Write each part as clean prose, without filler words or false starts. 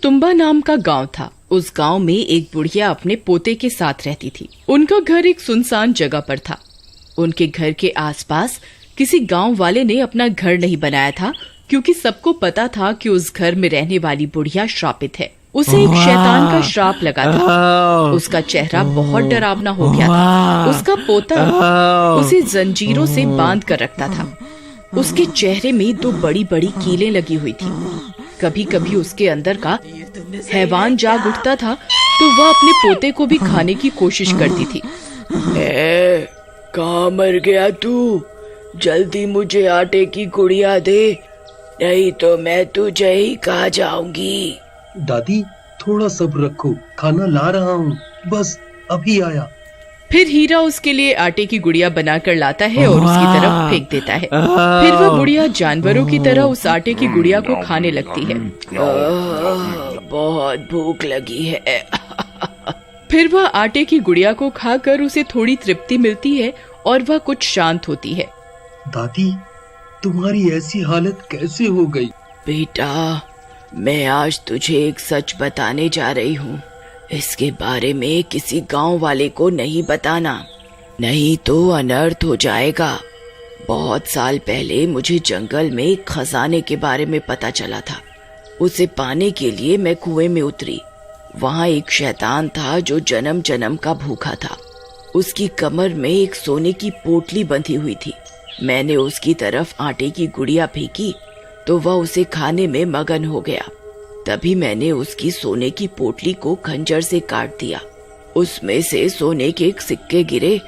तुम्बा नाम का गांव था। उस गांव में एक बुढ़िया अपने पोते के साथ रहती थी। उनका घर एक सुनसान जगह पर था। उनके घर के आसपास किसी गांव वाले ने अपना घर नहीं बनाया था, क्योंकि सबको पता था कि उस घर में रहने वाली बुढ़िया श्रापित है। उसे एक शैतान का श्राप लगा था। उसका चेहरा बहुत डरावना हो गया था। उसका पोता उसे जंजीरों से बांध कर रखता था। उसके चेहरे में 2 बड़ी बड़ी कीलें लगी हुई थी। कभी कभी उसके अंदर का हैवान जाग उठता था तो वह अपने पोते को भी खाने की कोशिश करती थी। कहाँ मर गया तू? जल्दी मुझे आटे की गुड़िया दे, नहीं तो मैं तुझे ही खा जाऊंगी। दादी थोड़ा सब्र रखो, खाना ला रहा हूँ, बस अभी आया। फिर हीरा उसके लिए आटे की गुड़िया बनाकर लाता है और उसकी तरफ फेंक देता है। फिर वह बुढ़िया जानवरों की तरह उस आटे की गुड़िया को खाने लगती है। बहुत भूख लगी है। फिर वह आटे की गुड़िया को खाकर उसे थोड़ी तृप्ति मिलती है और वह कुछ शांत होती है। दादी तुम्हारी ऐसी हालत कैसे हो गई? बेटा, मैं आज तुझे एक सच बताने जा रही हूँ। इसके बारे में किसी गांव वाले को नहीं बताना, नहीं तो अनर्थ हो जाएगा। बहुत साल पहले मुझे जंगल में एक खजाने के बारे में पता चला था। उसे पाने के लिए मैं कुएं में उतरी। वहाँ एक शैतान था जो जन्म जन्म का भूखा था। उसकी कमर में एक सोने की पोटली बंधी हुई थी। मैंने उसकी तरफ आटे की गुड़िया फेंकी तो वह उसे खाने में मगन हो गया। तभी मैंने उसकी सोने की पोटली को खंजर से काट दिया। उसमें से सोने के सिक्के गिरे।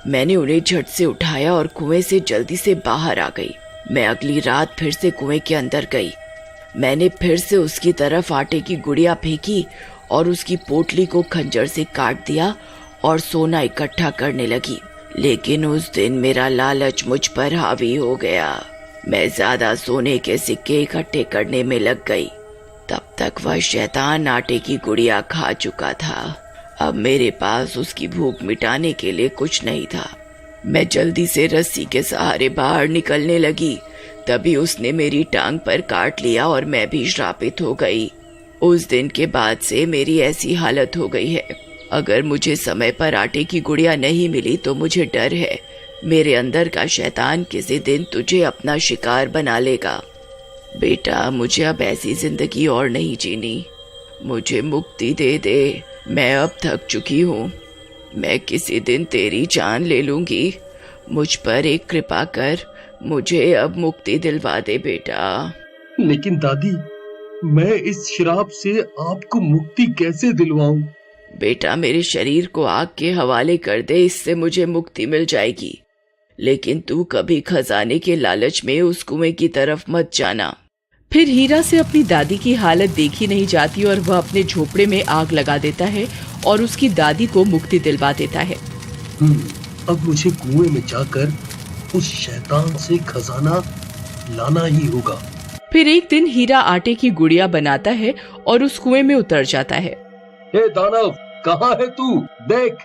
मैंने उन्हें झट से उठाया और कुएं से जल्दी से बाहर आ गई। मैं अगली रात फिर से कुएं के अंदर गई। मैंने फिर से उसकी तरफ आटे की गुड़िया फेंकी और उसकी पोटली को खंजर से काट दिया और सोना इकट्ठा करने लगी। लेकिन उस दिन मेरा लालच मुझ पर हावी हो गया। मैं ज्यादा सोने के सिक्के इकट्ठे करने में लग गई। तब तक वह शैतान आटे की गुड़िया खा चुका था। अब मेरे पास उसकी भूख मिटाने के लिए कुछ नहीं था। मैं जल्दी से रस्सी के सहारे बाहर निकलने लगी। तभी उसने मेरी टांग पर काट लिया और मैं भी श्रापित हो गई। उस दिन के बाद से मेरी ऐसी हालत हो गई है। अगर मुझे समय पर आटे की गुड़िया नहीं मिली तो मुझे डर है मेरे अंदर का शैतान किसी दिन तुझे अपना शिकार बना लेगा। बेटा, मुझे अब ऐसी जिंदगी और नहीं जीनी। मुझे मुक्ति दे दे। मैं अब थक चुकी हूँ। मैं किसी दिन तेरी जान ले लूंगी। मुझ पर एक कृपा कर, मुझे अब मुक्ति दिलवा दे बेटा। लेकिन दादी, मैं इस श्राप से आपको मुक्ति कैसे दिलवाऊं? बेटा, मेरे शरीर को आग के हवाले कर दे, इससे मुझे मुक्ति मिल जाएगी। लेकिन तू कभी खजाने के लालच में उस कुएं की तरफ मत जाना। फिर हीरा से अपनी दादी की हालत देखी नहीं जाती और वह अपने झोपड़े में आग लगा देता है और उसकी दादी को मुक्ति दिलवा देता है। अब मुझे कुएं में जाकर उस शैतान से खजाना लाना ही होगा। फिर एक दिन हीरा आटे की गुड़िया बनाता है और उस कुएं में उतर जाता है। हे दानव, कहाँ है तू? देख,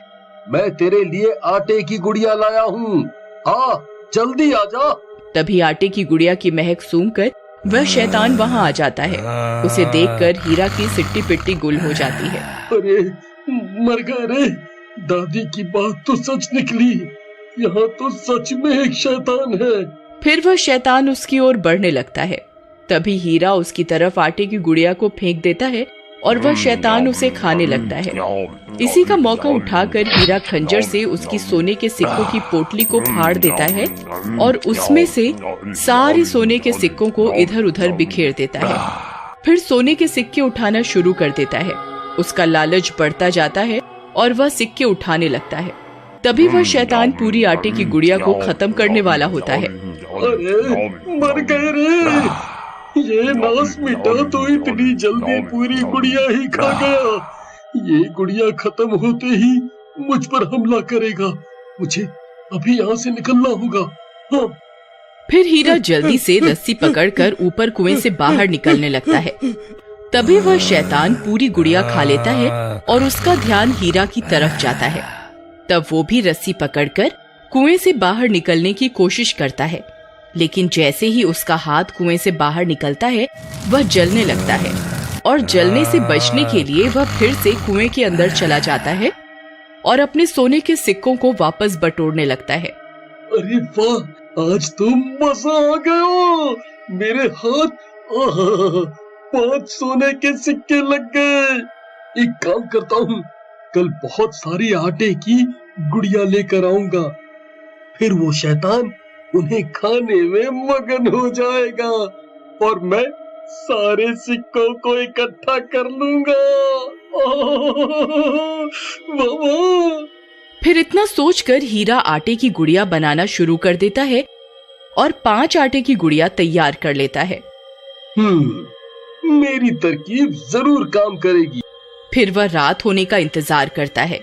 मैं तेरे लिए आटे की गुड़िया लाया हूँ। हाँ, जल्दी आ जा। तभी आटे की गुड़िया की महक सूंघकर वह शैतान वहाँ आ जाता है। उसे देखकर हीरा की सिट्टी पिट्टी गुल हो जाती है। अरे मर गए रे। दादी की बात तो सच निकली। यहाँ तो सच में एक शैतान है। फिर वह शैतान उसकी ओर बढ़ने लगता है। तभी हीरा उसकी तरफ आटे की गुड़िया को फेंक देता है और वह शैतान उसे खाने लगता है। इसी का मौका उठाकर हीरा खंजर से उसकी सोने के सिक्कों की पोटली को फाड़ देता है और उसमें से सारे सोने के सिक्कों को इधर उधर बिखेर देता है। फिर सोने के सिक्के उठाना शुरू कर देता है। उसका लालच बढ़ता जाता है और वह सिक्के उठाने लगता है। तभी वह शैतान पूरी आटे की गुड़िया को खत्म करने वाला होता है। अरे मर गए रे। ये नास मिटा तो इतनी जल्दी पूरी गुड़िया ही खा गया। ये गुड़िया खत्म होते ही मुझ पर हमला करेगा। मुझे अभी यहाँ से निकलना होगा। हाँ। फिर हीरा जल्दी से रस्सी पकड़कर ऊपर कुएं से बाहर निकलने लगता है। तभी वह शैतान पूरी गुड़िया खा लेता है और उसका ध्यान हीरा की तरफ जाता है। तब वो भी रस्सी पकड़कर कुएं से बाहर निकलने की कोशिश करता है। लेकिन जैसे ही उसका हाथ कुएं से बाहर निकलता है वह जलने लगता है और जलने से बचने के लिए वह फिर से कुएं के अंदर चला जाता है और अपने सोने के सिक्कों को वापस बटोरने लगता है। अरे वाह, आज तो मजा आ गया। मेरे हाथ 5 सोने के सिक्के लग गए। एक काम करता हूँ, कल बहुत सारी आटे की गुड़िया लेकर आऊंगा, फिर वो शैतान उन्हें खाने में मगन हो जाएगा और मैं सारे सिक्कों को इकट्ठा कर लूंगा। फिर इतना सोचकर हीरा आटे की गुड़िया बनाना शुरू कर देता है और 5 आटे की गुड़िया तैयार कर लेता है। मेरी तरकीब जरूर काम करेगी। फिर वह रात होने का इंतजार करता है।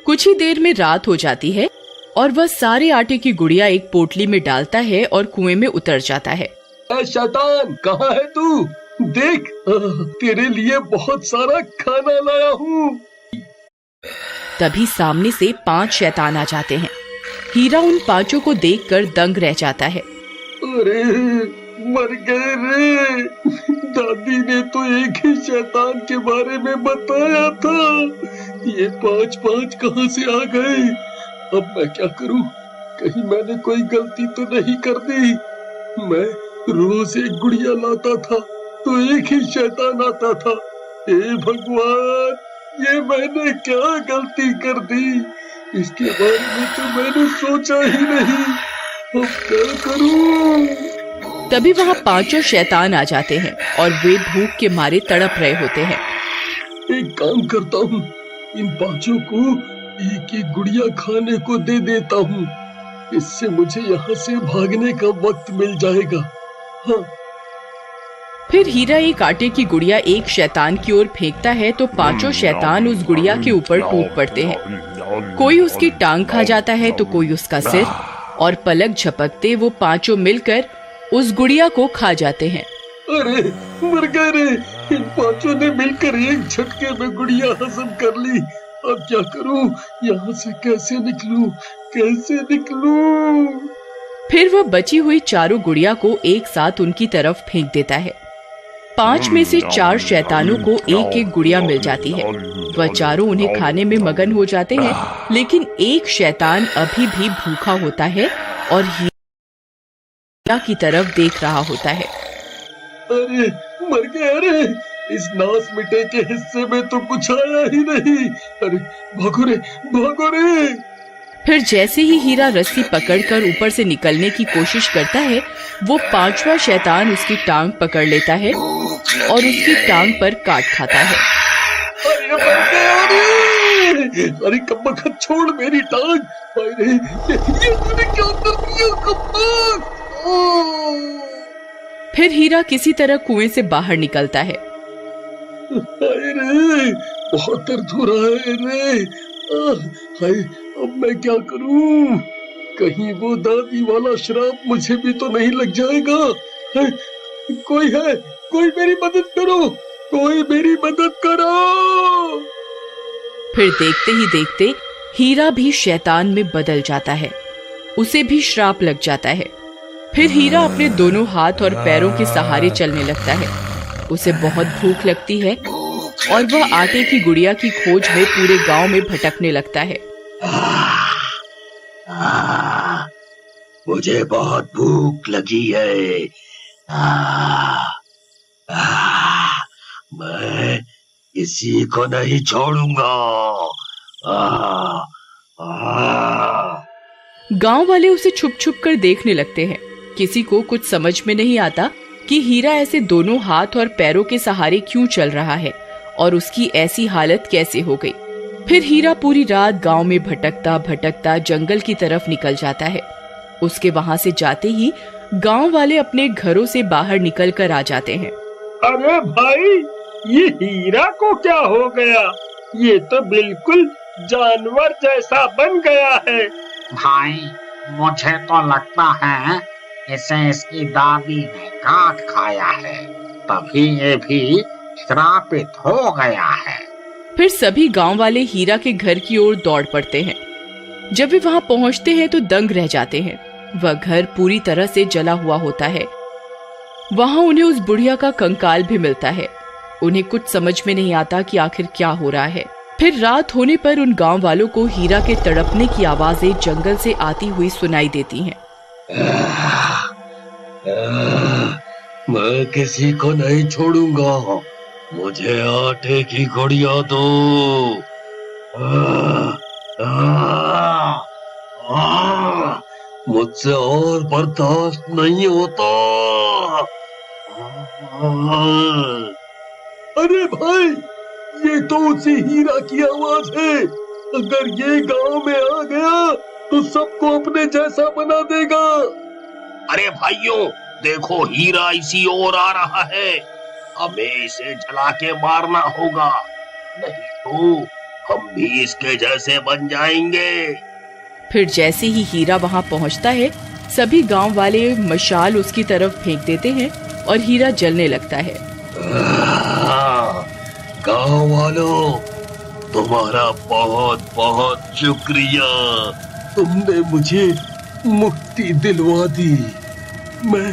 कुछ ही देर में रात हो जाती है और वह सारे आटे की गुड़िया एक पोटली में डालता है और कुएं में उतर जाता है। शैतान, कहाँ है तू? देख, तेरे लिए बहुत सारा खाना लाया हूँ। तभी सामने से 5 शैतान आ जाते हैं। हीरा उन 5 को देखकर दंग रह जाता है। अरे मर गए रे, दादी ने तो एक ही शैतान के बारे में बताया था। ये 5 कहाँ से आ गए? अब मैं क्या करूं? कहीं मैंने कोई गलती तो नहीं कर दी? मैं रोज एक गुड़िया लाता था तो एक ही शैतान आता था। हे भगवान, ये मैंने क्या गलती कर दी? इसके बारे में तो मैंने सोचा ही नहीं। अब क्या करूं? तभी वहाँ 5 शैतान आ जाते हैं और वे भूख के मारे तड़प रहे होते हैं। एक काम करता हूँ, इन 5 को एक एक गुड़िया खाने को दे देता हूँ। इससे मुझे यहाँ से भागने का वक्त मिल जाएगा। हाँ। फिर हीरा एक आटे की गुड़िया एक शैतान की ओर फेंकता है तो 5 शैतान उस गुड़िया के ऊपर टूट पड़ते हैं। कोई उसकी टांग खा जाता है तो कोई उसका सिर, और पलक झपकते वो 5 मिलकर उस गुड़िया को खा जाते हैं। अरे मर गए रे, इन 5 ने मिलकर एक झटके में गुड़िया हजम कर ली। अब क्या करूं? यहाँ से कैसे निकलूं? फिर वह बची हुई 4 गुड़िया को एक साथ उनकी तरफ फेंक देता है। 5 में से 4 शैतानों को एक एक गुड़िया मिल जाती है। वह 4 उन्हें खाने में मगन हो जाते हैं, लेकिन एक शैतान अभी भी भूखा होता है और हीरा की तरफ देख रहा होता है। अरे मर गया रे, इस नास मिटे के हिस्से में तो कुछ आया ही नहीं। अरे भागो रे। फिर जैसे ही हीरा रस्सी पकड़कर ऊपर से निकलने की कोशिश करता है, वो 5वां शैतान उसकी टांग पकड़ लेता है और उसकी टांग पर काट खाता है। अरे मर गया रे! अरे कब्बा, छोड़ मेरी टांग। अरे ये तूने क्या कर दिया कब्बा? फिर हीरा किसी तरह कुएं से बाहर निकलता है। अरे बहुत दर्द हो रहा है रे। हाय, अब मैं क्या करूं? कहीं वो दादी वाला श्राप मुझे भी तो नहीं लग जाएगा? कोई है? कोई मेरी मदद करो। फिर देखते ही देखते हीरा भी शैतान में बदल जाता है। उसे भी श्राप लग जाता है। फिर हीरा अपने दोनों हाथ और पैरों के सहारे चलने लगता है। उसे बहुत भूख लगती है और वह आटे की गुड़िया की खोज में पूरे गांव में भटकने लगता है। मुझे बहुत भूख लगी है। मैं किसी को नहीं छोड़ूंगा। गांव वाले उसे छुप छुप कर देखने लगते हैं। किसी को कुछ समझ में नहीं आता कि हीरा ऐसे दोनों हाथ और पैरों के सहारे क्यों चल रहा है और उसकी ऐसी हालत कैसे हो गई। फिर हीरा पूरी रात गांव में भटकता भटकता जंगल की तरफ निकल जाता है। उसके वहां से जाते ही गांव वाले अपने घरों से बाहर निकल कर आ जाते हैं। अरे भाई, ये हीरा को क्या हो गया? ये तो बिल्कुल जानवर जैसा बन गया है। भाई, मुझे तो लगता है इसे इसकी दादी ने काट खाया है, तभी ये भी श्रापित हो गया है। फिर सभी गांव वाले हीरा के घर की ओर दौड़ पड़ते हैं। जब वे वहां पहुंचते हैं तो दंग रह जाते हैं। वह घर पूरी तरह से जला हुआ होता है। वहां उन्हें उस बुढ़िया का कंकाल भी मिलता है। उन्हें कुछ समझ में नहीं आता कि आखिर क्या हो रहा है। फिर रात होने पर उन गांव वालों को हीरा के तड़पने की आवाजें जंगल से आती हुई सुनाई देती हैं। मैं किसी को नहीं छोड़ूंगा, मुझे आटे की गुड़िया दो। मुझसे और बर्दाश्त नहीं होता। अरे भाई, ये तो उसी हीरा की आवाज है। अगर ये गांव में आ गया तो सबको अपने जैसा बना देगा। अरे भाइयों, देखो हीरा इसी ओर आ रहा है, हमें इसे जला के मारना होगा, नहीं तो हम भी इसके जैसे बन जाएंगे। फिर जैसे ही हीरा वहां पहुंचता है, सभी गांव वाले मशाल उसकी तरफ फेंक देते हैं और हीरा जलने लगता है। गांव वालों, तुम्हारा बहुत बहुत शुक्रिया, तुमने मुझे मुक्ति दिलवा दी। मैं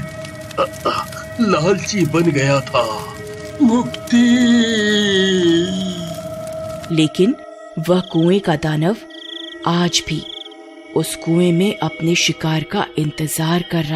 लालची बन गया था। मुक्ति। लेकिन वह कुएं का दानव आज भी उस कुएं में अपने शिकार का इंतजार कर रहा